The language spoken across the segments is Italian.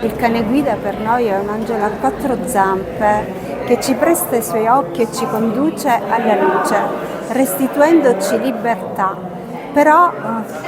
Il cane guida per noi è un angelo a quattro zampe che ci presta i suoi occhi e ci conduce alla luce, restituendoci libertà. Però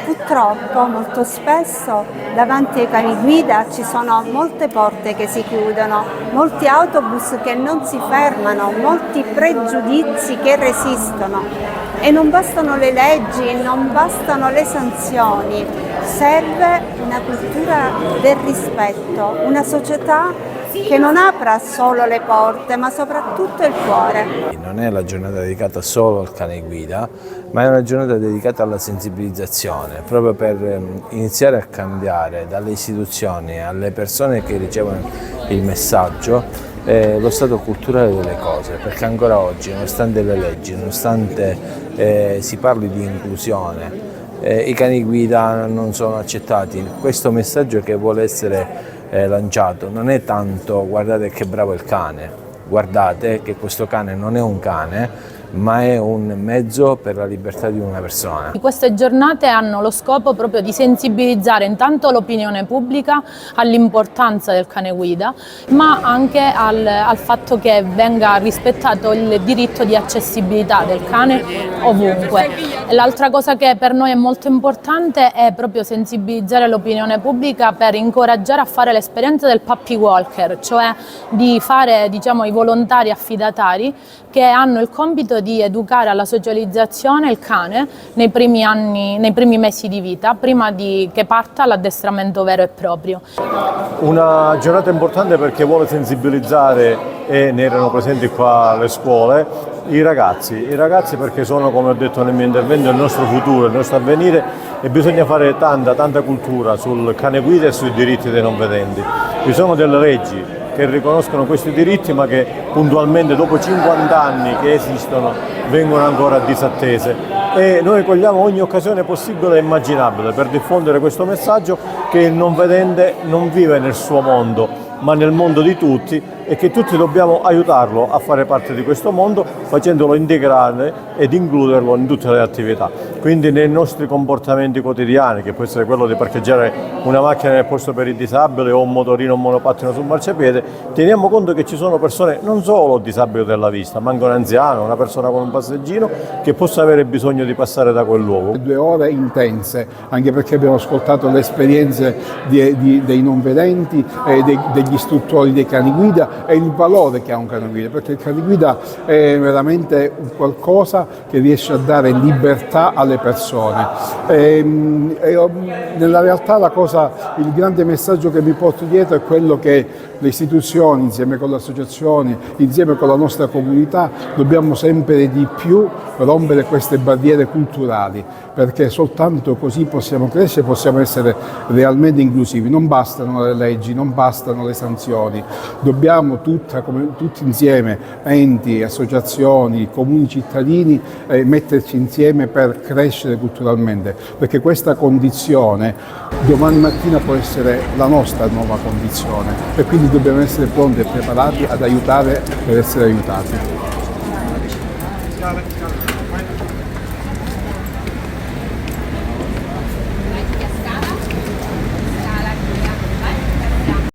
purtroppo molto spesso davanti ai cani guida ci sono molte porte che si chiudono, molti autobus che non si fermano, molti pregiudizi che resistono. E non bastano le leggi, non bastano le sanzioni, serve una cultura del rispetto, una società che non apra solo le porte, ma soprattutto il cuore. Non è la giornata dedicata solo al cane guida, ma è una giornata dedicata alla sensibilizzazione, proprio per iniziare a cambiare dalle istituzioni alle persone che ricevono il messaggio lo stato culturale delle cose, perché ancora oggi, nonostante le leggi, nonostante si parli di inclusione, i cani guida non sono accettati. Questo messaggio che vuole essere lanciato non è tanto guardate che bravo il cane, guardate che questo cane non è un cane, ma è un mezzo per la libertà di una persona. Queste giornate hanno lo scopo proprio di sensibilizzare intanto l'opinione pubblica all'importanza del cane guida, ma anche al fatto che venga rispettato il diritto di accessibilità del cane ovunque. L'altra cosa che per noi è molto importante è proprio sensibilizzare l'opinione pubblica per incoraggiare a fare l'esperienza del puppy walker, cioè di fare, diciamo, i volontari affidatari che hanno il compito di educare alla socializzazione il cane nei primi anni, nei primi mesi di vita, prima che parta l'addestramento vero e proprio. Una giornata importante perché vuole sensibilizzare, e ne erano presenti qua alle scuole, i ragazzi perché sono, come ho detto nel mio intervento, il nostro futuro, il nostro avvenire, e bisogna fare tanta cultura sul cane guida e sui diritti dei non vedenti. Ci sono delle leggi che riconoscono questi diritti, ma che puntualmente dopo 50 anni che esistono vengono ancora disattese, e noi cogliamo ogni occasione possibile e immaginabile per diffondere questo messaggio che il non vedente non vive nel suo mondo, ma nel mondo di tutti, e che tutti dobbiamo aiutarlo a fare parte di questo mondo, facendolo integrare ed includerlo in tutte le attività. Quindi nei nostri comportamenti quotidiani, che può essere quello di parcheggiare una macchina nel posto per i disabili o un motorino o un monopattino sul marciapiede, teniamo conto che ci sono persone non solo disabili della vista, ma anche un anziano, una persona con un passeggino che possa avere bisogno di passare da quel luogo. 2 ore intense, anche perché abbiamo ascoltato le esperienze dei non vedenti, degli istruttori dei cani guida, e il valore che ha un cane guida, perché il cane guida è veramente un qualcosa che riesce a dare libertà alle persone. Nella realtà il grande messaggio che mi porto dietro è quello che le istituzioni, insieme con le associazioni, insieme con la nostra comunità, dobbiamo sempre di più rompere queste barriere culturali, perché soltanto così possiamo crescere, possiamo essere realmente inclusivi. Non bastano le leggi, non bastano le sanzioni, dobbiamo tutti insieme, enti, associazioni, comuni cittadini, metterci insieme per crescere culturalmente, perché questa condizione domani mattina può essere la nostra nuova condizione, e quindi dobbiamo essere pronti e preparati ad aiutare per essere aiutati.